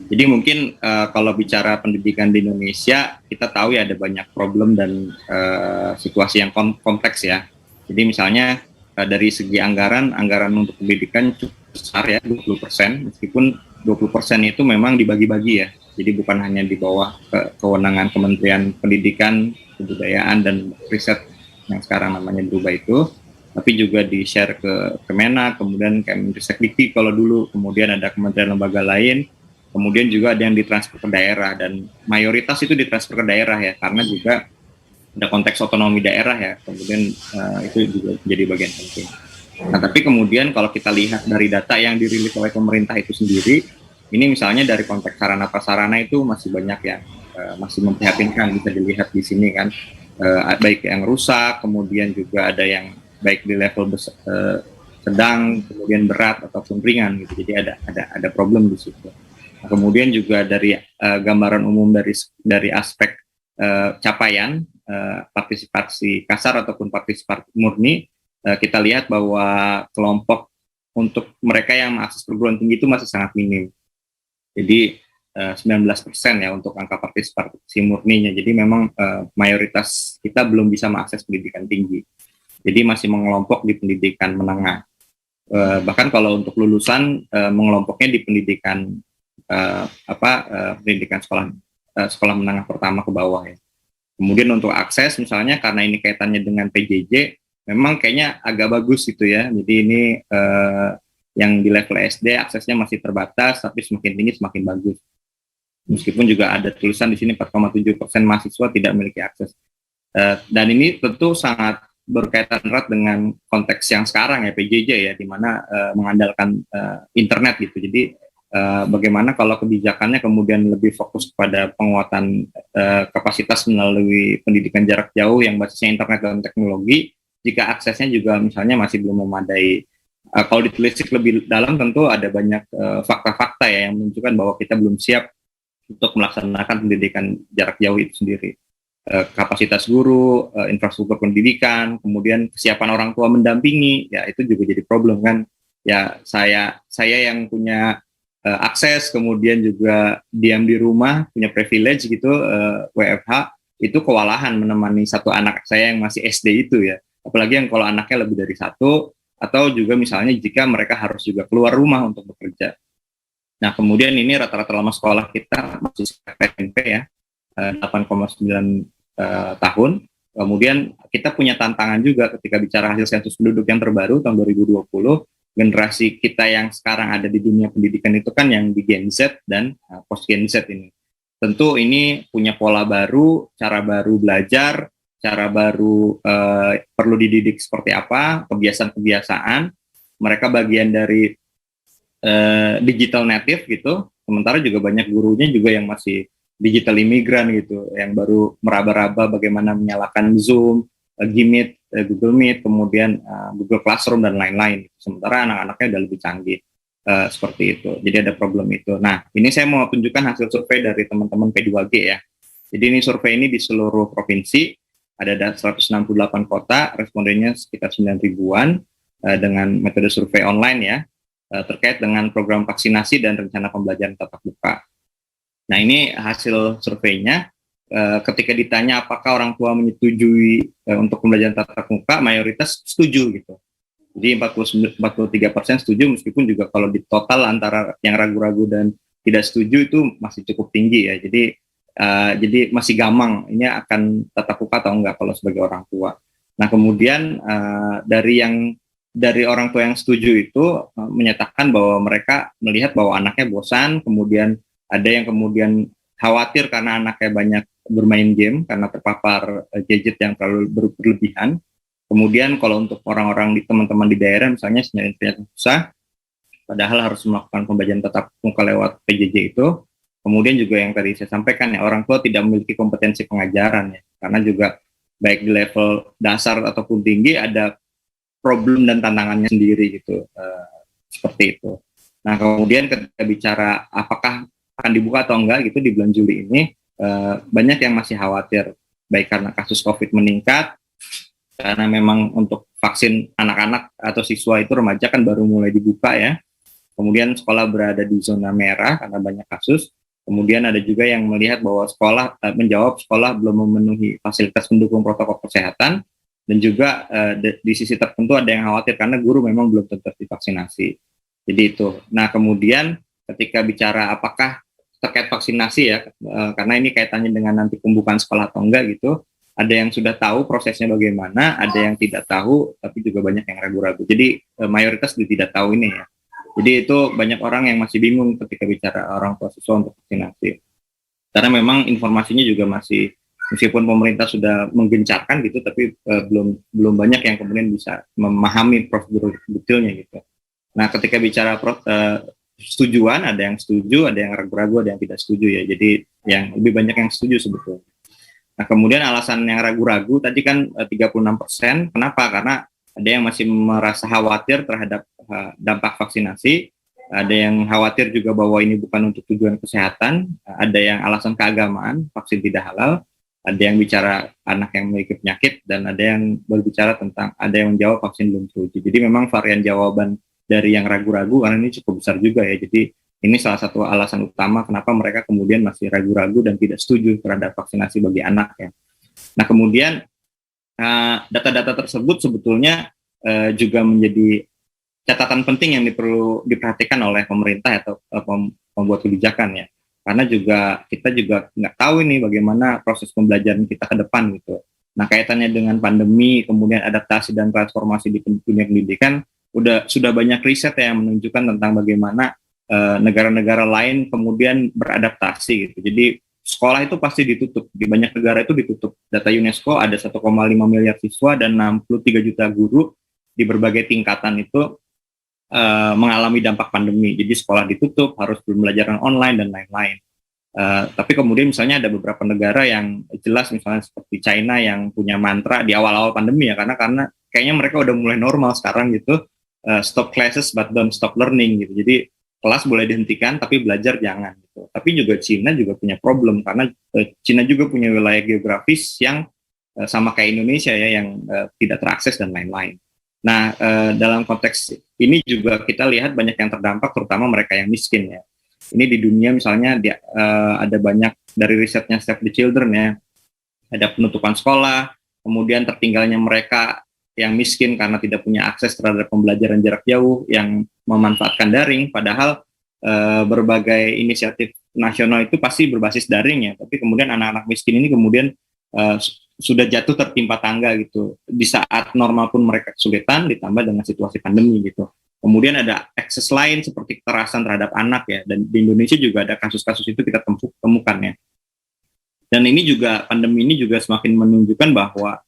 Jadi mungkin kalau bicara pendidikan di Indonesia, kita tahu ya ada banyak problem dan situasi yang kompleks ya. Jadi misalnya dari segi anggaran untuk pendidikan cukup besar ya, 20%, meskipun 20% itu memang dibagi-bagi ya. Jadi bukan hanya di bawah kewenangan Kementerian Pendidikan, Kebudayaan, dan Riset yang sekarang namanya berubah itu, tapi juga di-share ke Kemenak, kemudian Kemendikbud kalau dulu, kemudian ada kementerian lembaga lain, kemudian juga ada yang ditransfer ke daerah, dan mayoritas itu ditransfer ke daerah ya, karena juga ada konteks otonomi daerah ya, kemudian itu juga jadi bagian penting. Nah, tapi kemudian kalau kita lihat dari data yang dirilis oleh pemerintah itu sendiri, ini misalnya dari konteks sarana prasarana itu masih banyak yang masih memprihatinkan, bisa dilihat di sini kan, baik yang rusak, kemudian juga ada yang baik di level sedang, kemudian berat ataupun ringan gitu. Jadi ada problem di situ. Nah, kemudian juga dari gambaran umum dari aspek capaian partisipasi kasar ataupun partisipasi murni, kita lihat bahwa kelompok untuk mereka yang mengakses perguruan tinggi itu masih sangat minim. Jadi 19% ya untuk angka partisipasi murninya. Jadi memang mayoritas kita belum bisa mengakses pendidikan tinggi. Jadi masih mengelompok di pendidikan menengah. Bahkan kalau untuk lulusan mengelompoknya di pendidikan pendidikan sekolah menengah pertama ke bawah ya. Kemudian untuk akses misalnya karena ini kaitannya dengan PJJ, memang kayaknya agak bagus gitu ya. Jadi ini yang di level SD aksesnya masih terbatas, tapi semakin tinggi semakin bagus. Meskipun juga ada tulisan di sini 4,7% mahasiswa tidak memiliki akses. Dan ini tentu sangat berkaitan erat dengan konteks yang sekarang ya, PJJ ya, di mana mengandalkan internet gitu. Jadi bagaimana kalau kebijakannya kemudian lebih fokus pada penguatan kapasitas melalui pendidikan jarak jauh yang basisnya internet dan teknologi, jika aksesnya juga misalnya masih belum memadai. Kalau ditelisik lebih dalam tentu ada banyak fakta-fakta ya yang menunjukkan bahwa kita belum siap untuk melaksanakan pendidikan jarak jauh itu sendiri. Kapasitas guru, infrastruktur pendidikan, kemudian kesiapan orang tua mendampingi, ya itu juga jadi problem kan. Ya saya yang punya akses, kemudian juga diam di rumah, punya privilege gitu, WFH, itu kewalahan menemani satu anak saya yang masih SD itu ya. Apalagi yang kalau anaknya lebih dari satu, atau juga misalnya jika mereka harus juga keluar rumah untuk bekerja. Nah, kemudian ini rata-rata lama sekolah kita masih SMP ya, 8,9 tahun. Kemudian kita punya tantangan juga ketika bicara hasil sensus penduduk yang terbaru tahun 2020, generasi kita yang sekarang ada di dunia pendidikan itu kan yang di Gen Z dan post Gen Z ini. Tentu ini punya pola baru, cara baru belajar, cara baru perlu dididik seperti apa, kebiasaan-kebiasaan. Mereka bagian dari digital native gitu, sementara juga banyak gurunya juga yang masih digital imigran gitu, yang baru meraba-raba bagaimana menyalakan Zoom, Gmeet, Google Meet, kemudian Google Classroom dan lain-lain. Sementara anak-anaknya udah lebih canggih seperti itu. Jadi ada problem itu. Nah, ini saya mau tunjukkan hasil survei dari teman-teman P2G ya. Jadi ini survei ini di seluruh provinsi, ada 168 kota, respondennya sekitar 9 ribuan dengan metode survei online ya, terkait dengan program vaksinasi dan rencana pembelajaran tatap muka. Nah, ini hasil surveinya. Ketika ditanya apakah orang tua menyetujui untuk pembelajaran tatap muka, mayoritas setuju gitu. Jadi 43% setuju, meskipun juga kalau di total antara yang ragu-ragu dan tidak setuju itu masih cukup tinggi ya. Jadi masih gamang ini akan tatap muka atau enggak kalau sebagai orang tua. Nah, kemudian dari orang tua yang setuju itu menyatakan bahwa mereka melihat bahwa anaknya bosan, kemudian ada yang kemudian khawatir karena anaknya banyak bermain game karena terpapar gadget yang terlalu berlebihan. Kemudian kalau untuk orang-orang teman-teman di daerah misalnya internet susah, padahal harus melakukan pembelajaran tatap muka lewat PJJ itu. Kemudian juga yang tadi saya sampaikan ya, orang tua tidak memiliki kompetensi pengajaran ya, karena juga baik di level dasar ataupun tinggi ada problem dan tantangannya sendiri gitu, seperti itu. Nah, kemudian ketika bicara apakah akan dibuka atau enggak gitu di bulan Juli ini, banyak yang masih khawatir, baik karena kasus COVID meningkat, karena memang untuk vaksin anak-anak atau siswa itu remaja kan baru mulai dibuka ya, kemudian sekolah berada di zona merah karena banyak kasus. Kemudian ada juga yang melihat bahwa sekolah menjawab sekolah belum memenuhi fasilitas pendukung protokol kesehatan, dan juga di sisi tertentu ada yang khawatir karena guru memang belum tentu divaksinasi. Jadi itu. Nah, kemudian ketika bicara apakah terkait vaksinasi ya, karena ini kaitannya dengan nanti pembukaan sekolah atau enggak gitu, ada yang sudah tahu prosesnya bagaimana, ada yang tidak tahu, tapi juga banyak yang ragu-ragu. Jadi mayoritas tidak tahu ini ya. Jadi itu banyak orang yang masih bingung ketika bicara orang tua siswa untuk vaksinasi. Karena memang informasinya juga masih, meskipun pemerintah sudah menggencarkan gitu, tapi belum banyak yang kemudian bisa memahami prosedur detailnya gitu. Nah, ketika bicara setujuan, ada yang setuju, ada yang ragu-ragu, ada yang tidak setuju ya. Jadi yang lebih banyak yang setuju sebetulnya. Nah, kemudian alasan yang ragu-ragu tadi kan 36%. Kenapa? Karena ada yang masih merasa khawatir terhadap dampak vaksinasi, ada yang khawatir juga bahwa ini bukan untuk tujuan kesehatan, ada yang alasan keagamaan, vaksin tidak halal, ada yang bicara anak yang memiliki penyakit, dan ada yang berbicara tentang, ada yang menjawab vaksin belum teruji. Jadi memang varian jawaban dari yang ragu-ragu karena ini cukup besar juga ya. Jadi ini salah satu alasan utama kenapa mereka kemudian masih ragu-ragu dan tidak setuju terhadap vaksinasi bagi anak ya. Nah, kemudian data-data tersebut sebetulnya juga menjadi catatan penting yang perlu diperhatikan oleh pemerintah atau pembuat kebijakan ya. Karena kita juga nggak tahu ini bagaimana proses pembelajaran kita ke depan gitu. Nah, kaitannya dengan pandemi, kemudian adaptasi dan transformasi di dunia pendidikan, sudah banyak riset yang menunjukkan tentang bagaimana negara-negara lain kemudian beradaptasi gitu. Jadi sekolah itu pasti ditutup, di banyak negara itu ditutup. Data UNESCO ada 1,5 miliar siswa dan 63 juta guru di berbagai tingkatan itu mengalami dampak pandemi. Jadi sekolah ditutup, harus pembelajaran online dan lain-lain. Tapi kemudian misalnya ada beberapa negara yang jelas, misalnya seperti China yang punya mantra di awal-awal pandemi ya, karena kayaknya mereka udah mulai normal sekarang gitu, stop classes but don't stop learning gitu. Jadi kelas boleh dihentikan tapi belajar jangan gitu. Tapi juga China juga punya problem karena China juga punya wilayah geografis yang sama kayak Indonesia ya, yang tidak terakses dan lain-lain. Nah, dalam konteks ini juga kita lihat banyak yang terdampak, terutama mereka yang miskin ya. Ini di dunia misalnya ada banyak dari risetnya Save the Children ya, ada penutupan sekolah, kemudian tertinggalnya mereka yang miskin karena tidak punya akses terhadap pembelajaran jarak jauh yang memanfaatkan daring, padahal berbagai inisiatif nasional itu pasti berbasis daring ya, tapi kemudian anak-anak miskin ini kemudian sudah jatuh tertimpa tangga gitu. Di saat normal pun mereka kesulitan, ditambah dengan situasi pandemi gitu. Kemudian ada akses lain seperti kekerasan terhadap anak ya, dan di Indonesia juga ada kasus-kasus itu kita temukan ya. Dan ini juga, pandemi ini juga semakin menunjukkan bahwa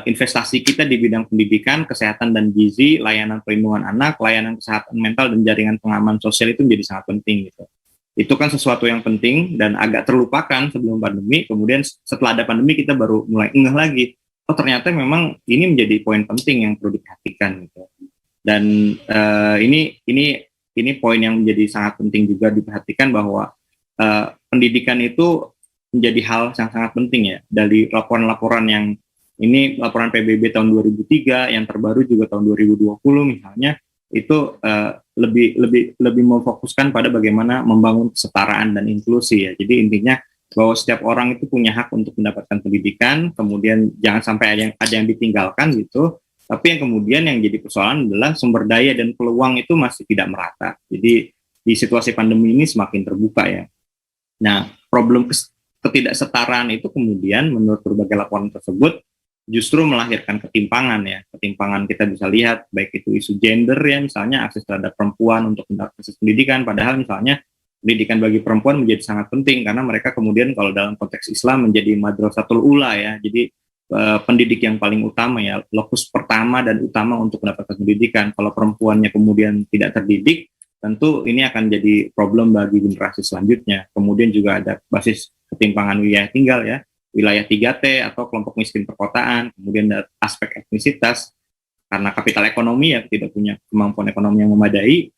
investasi kita di bidang pendidikan, kesehatan dan gizi, layanan perlindungan anak, layanan kesehatan mental dan jaringan pengaman sosial itu menjadi sangat penting gitu. Itu kan sesuatu yang penting dan agak terlupakan sebelum pandemi, kemudian setelah ada pandemi kita baru mulai ngeh lagi, oh ternyata memang ini menjadi poin penting yang perlu diperhatikan gitu. Dan ini poin yang menjadi sangat penting juga diperhatikan, bahwa pendidikan itu menjadi hal yang sangat penting ya. Dari laporan-laporan yang ini, laporan PBB tahun 2003, yang terbaru juga tahun 2020 misalnya, itu lebih memfokuskan pada bagaimana membangun kesetaraan dan inklusi ya. Jadi intinya bahwa setiap orang itu punya hak untuk mendapatkan pendidikan, kemudian jangan sampai ada yang ditinggalkan gitu. Tapi yang kemudian yang jadi persoalan adalah sumber daya dan peluang itu masih tidak merata. Jadi di situasi pandemi ini semakin terbuka ya. Nah, problem ketidaksetaraan itu kemudian menurut berbagai laporan tersebut justru melahirkan ketimpangan ya. Ketimpangan kita bisa lihat baik itu isu gender ya, misalnya akses terhadap perempuan untuk akses pendidikan, padahal misalnya pendidikan bagi perempuan menjadi sangat penting karena mereka kemudian kalau dalam konteks Islam menjadi madrasatul ula ya. Jadi pendidik yang paling utama ya, lokus pertama dan utama untuk mendapatkan pendidikan. Kalau perempuannya kemudian tidak terdidik, tentu ini akan jadi problem bagi generasi selanjutnya. Kemudian juga ada basis ketimpangan wilayah tinggal ya, wilayah 3T atau kelompok miskin perkotaan, kemudian ada aspek etnisitas, karena kapital ekonomi ya tidak punya kemampuan ekonomi yang memadai,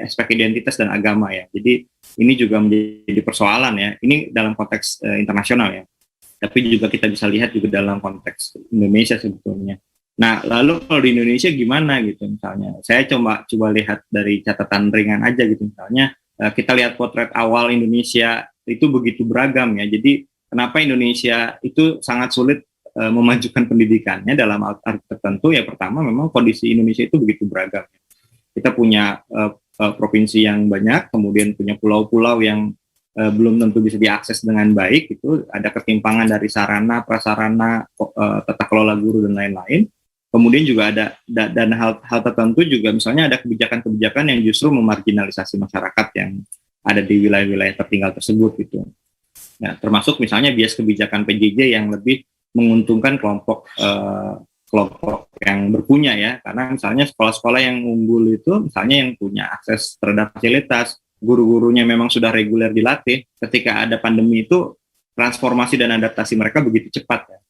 aspek identitas dan agama ya. Jadi ini juga menjadi persoalan ya, ini dalam konteks internasional ya, tapi juga kita bisa lihat juga dalam konteks Indonesia sebetulnya. Nah, lalu kalau di Indonesia gimana gitu misalnya? Saya coba lihat dari catatan ringan aja gitu misalnya, kita lihat potret awal Indonesia itu begitu beragam ya. Jadi kenapa Indonesia itu sangat sulit memajukan pendidikannya dalam arti tertentu ya, pertama memang kondisi Indonesia itu begitu beragam. Kita punya provinsi yang banyak, kemudian punya pulau-pulau yang belum tentu bisa diakses dengan baik, itu ada ketimpangan dari sarana, prasarana, tata kelola guru dan lain-lain. Kemudian juga ada dan hal tertentu juga misalnya ada kebijakan-kebijakan yang justru memarginalisasi masyarakat yang ada di wilayah-wilayah tertinggal tersebut gitu. Nah, termasuk misalnya bias kebijakan PJJ yang lebih menguntungkan kelompok yang berpunya ya, karena misalnya sekolah-sekolah yang unggul itu misalnya yang punya akses terhadap fasilitas, guru-gurunya memang sudah reguler dilatih, ketika ada pandemi itu transformasi dan adaptasi mereka begitu cepat ya.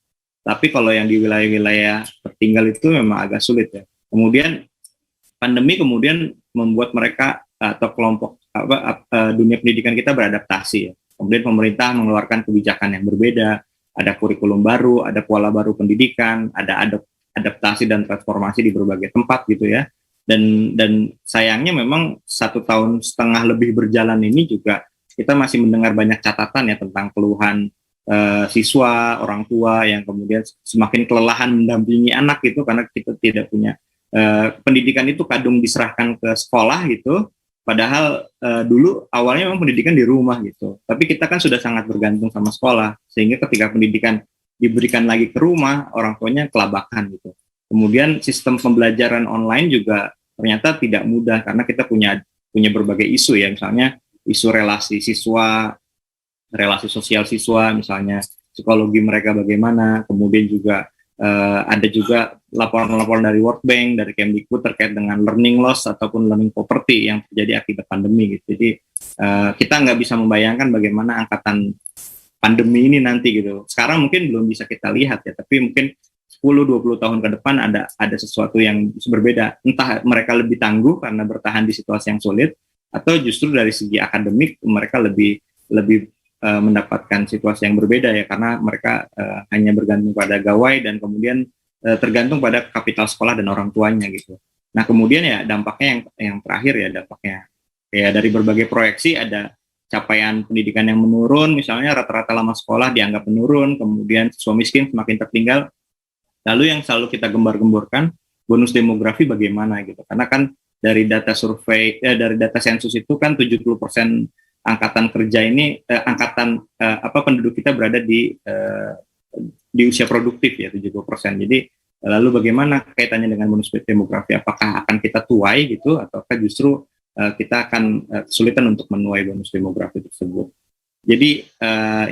Tapi kalau yang di wilayah-wilayah tertinggal itu memang agak sulit ya. Kemudian pandemi kemudian membuat mereka atau kelompok dunia pendidikan kita beradaptasi ya. Kemudian pemerintah mengeluarkan kebijakan yang berbeda, ada kurikulum baru, ada pola baru pendidikan, ada adaptasi dan transformasi di berbagai tempat gitu ya. Dan sayangnya memang 1,5 tahun lebih berjalan ini juga kita masih mendengar banyak catatan ya tentang keluhan siswa, orang tua yang kemudian semakin kelelahan mendampingi anak gitu, karena kita tidak punya pendidikan itu kadung diserahkan ke sekolah gitu, padahal dulu awalnya memang pendidikan di rumah gitu, tapi kita kan sudah sangat bergantung sama sekolah, sehingga ketika pendidikan diberikan lagi ke rumah, orang tuanya kelabakan gitu. Kemudian sistem pembelajaran online juga ternyata tidak mudah, karena kita punya berbagai isu ya, misalnya isu relasi siswa, relasi sosial siswa, misalnya psikologi mereka bagaimana, kemudian juga ada juga laporan-laporan dari World Bank, dari Kemdikbud terkait dengan learning loss ataupun learning poverty yang terjadi akibat pandemi gitu. Jadi kita nggak bisa membayangkan bagaimana angkatan pandemi ini nanti gitu. Sekarang mungkin belum bisa kita lihat ya, tapi mungkin 10-20 tahun ke depan ada sesuatu yang berbeda. Entah mereka lebih tangguh karena bertahan di situasi yang sulit, atau justru dari segi akademik mereka lebih mendapatkan situasi yang berbeda ya, karena mereka hanya bergantung pada gawai dan kemudian tergantung pada kapital sekolah dan orang tuanya gitu. Nah kemudian ya dampaknya yang terakhir ya, dampaknya ya dari berbagai proyeksi ada capaian pendidikan yang menurun, misalnya rata-rata lama sekolah dianggap menurun, kemudian siswa miskin semakin tertinggal. Lalu yang selalu kita gembar-gemborkan bonus demografi bagaimana gitu, karena kan dari data survei dari data sensus itu kan 70% angkatan kerja ini penduduk kita berada di usia produktif ya 70%. Jadi lalu bagaimana kaitannya dengan bonus demografi? Apakah akan kita tuai gitu, ataukah justru kita akan kesulitan untuk menuai bonus demografi tersebut? Jadi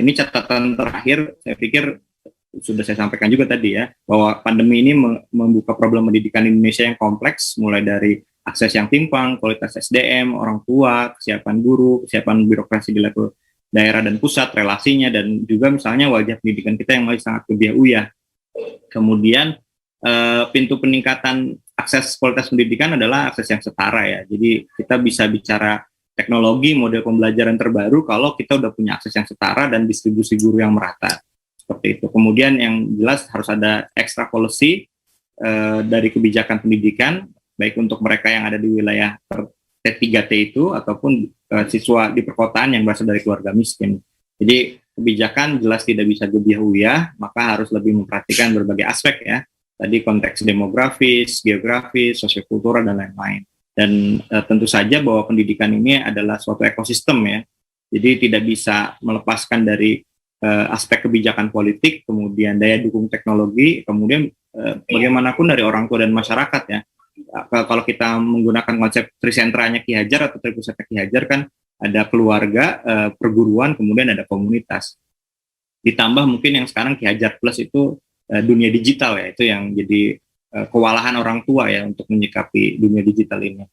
ini catatan terakhir, saya pikir sudah saya sampaikan juga tadi ya, bahwa pandemi ini membuka problem pendidikan Indonesia yang kompleks, mulai dari akses yang timpang, kualitas SDM, orang tua, kesiapan guru, kesiapan birokrasi di level daerah dan pusat, relasinya, dan juga misalnya wajah pendidikan kita yang masih sangat kebiah-uyah. Kemudian pintu peningkatan akses kualitas pendidikan adalah akses yang setara ya. Jadi kita bisa bicara teknologi, model pembelajaran terbaru kalau kita udah punya akses yang setara dan distribusi guru yang merata. Seperti itu. Kemudian yang jelas harus ada extra policy dari kebijakan pendidikan, baik untuk mereka yang ada di wilayah T3T itu ataupun siswa di perkotaan yang berasal dari keluarga miskin. Jadi kebijakan jelas tidak bisa gebiah-uyah, maka harus lebih memperhatikan berbagai aspek ya. Tadi konteks demografis, geografis, sosiokultural dan lain-lain. Dan tentu saja bahwa pendidikan ini adalah suatu ekosistem ya. Jadi tidak bisa melepaskan dari aspek kebijakan politik, kemudian daya dukung teknologi, kemudian bagaimanapun dari orang tua dan masyarakat ya. Kalau kita menggunakan konsep trisentranya Ki Hajar atau tripusatnya Ki Hajar kan ada keluarga, perguruan, kemudian ada komunitas. Ditambah mungkin yang sekarang Ki Hajar Plus itu dunia digital ya, itu yang jadi kewalahan orang tua ya untuk menyikapi dunia digital ini.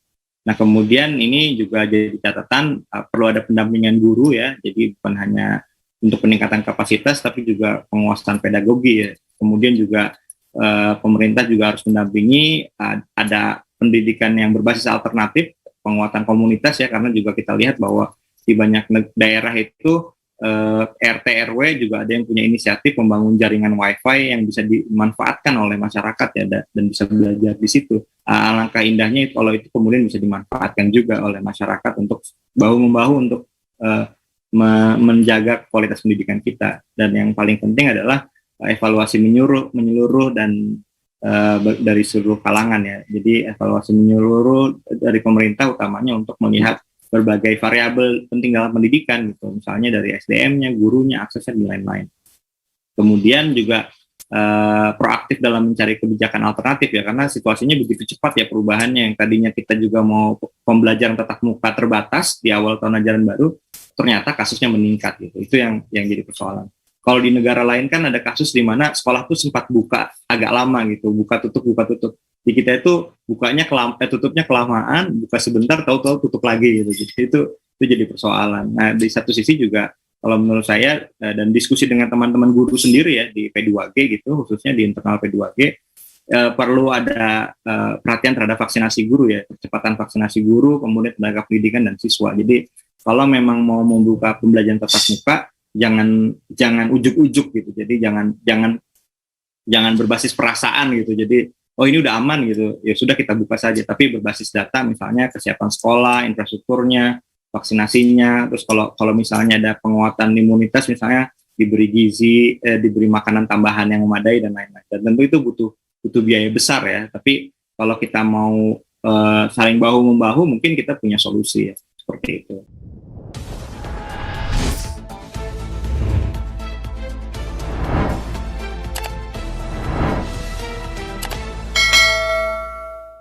Nah kemudian ini juga jadi catatan perlu ada pendampingan guru ya, jadi bukan hanya untuk peningkatan kapasitas tapi juga penguasaan pedagogi ya. Kemudian juga pemerintah juga harus mendampingi ada pendidikan yang berbasis alternatif, penguatan komunitas ya, karena juga kita lihat bahwa di banyak daerah itu RT RW juga ada yang punya inisiatif membangun jaringan WiFi yang bisa dimanfaatkan oleh masyarakat ya, dan bisa belajar di situ. Alangkah indahnya kalau itu kemudian bisa dimanfaatkan juga oleh masyarakat untuk bahu membahu untuk menjaga kualitas pendidikan kita. Dan yang paling penting adalah evaluasi menyeluruh dan dari seluruh kalangan ya. Jadi evaluasi menyeluruh dari pemerintah utamanya untuk melihat berbagai variabel penting dalam pendidikan gitu, misalnya dari SDM-nya, gurunya, aksesnya, dan lain-lain. Kemudian juga proaktif dalam mencari kebijakan alternatif ya, karena situasinya begitu cepat ya perubahannya, yang tadinya kita juga mau pembelajaran tatap muka terbatas di awal tahun ajaran baru, ternyata kasusnya meningkat gitu. Itu yang jadi persoalan. Kalau di negara lain kan ada kasus di mana sekolah tuh sempat buka agak lama gitu, buka tutup. Di kita itu bukanya tutupnya kelamaan, buka sebentar, tahu-tahu tutup lagi gitu. Jadi itu jadi persoalan. Nah, di satu sisi juga kalau menurut saya dan diskusi dengan teman-teman guru sendiri ya di P2G gitu, khususnya di internal P2G, perlu ada perhatian terhadap vaksinasi guru ya, percepatan vaksinasi guru, kemudian tenaga pendidikan dan siswa. Jadi kalau memang mau membuka pembelajaran tatap muka, jangan ujuk-ujuk gitu. Jadi jangan berbasis perasaan gitu. Jadi oh ini udah aman gitu, ya sudah kita buka saja, tapi berbasis data, misalnya kesiapan sekolah, infrastrukturnya, vaksinasinya, terus kalau misalnya ada penguatan imunitas, misalnya diberi gizi, diberi makanan tambahan yang memadai dan lain-lain. Dan tentu itu butuh biaya besar ya, tapi kalau kita mau saling bahu membahu, mungkin kita punya solusi ya, seperti itu.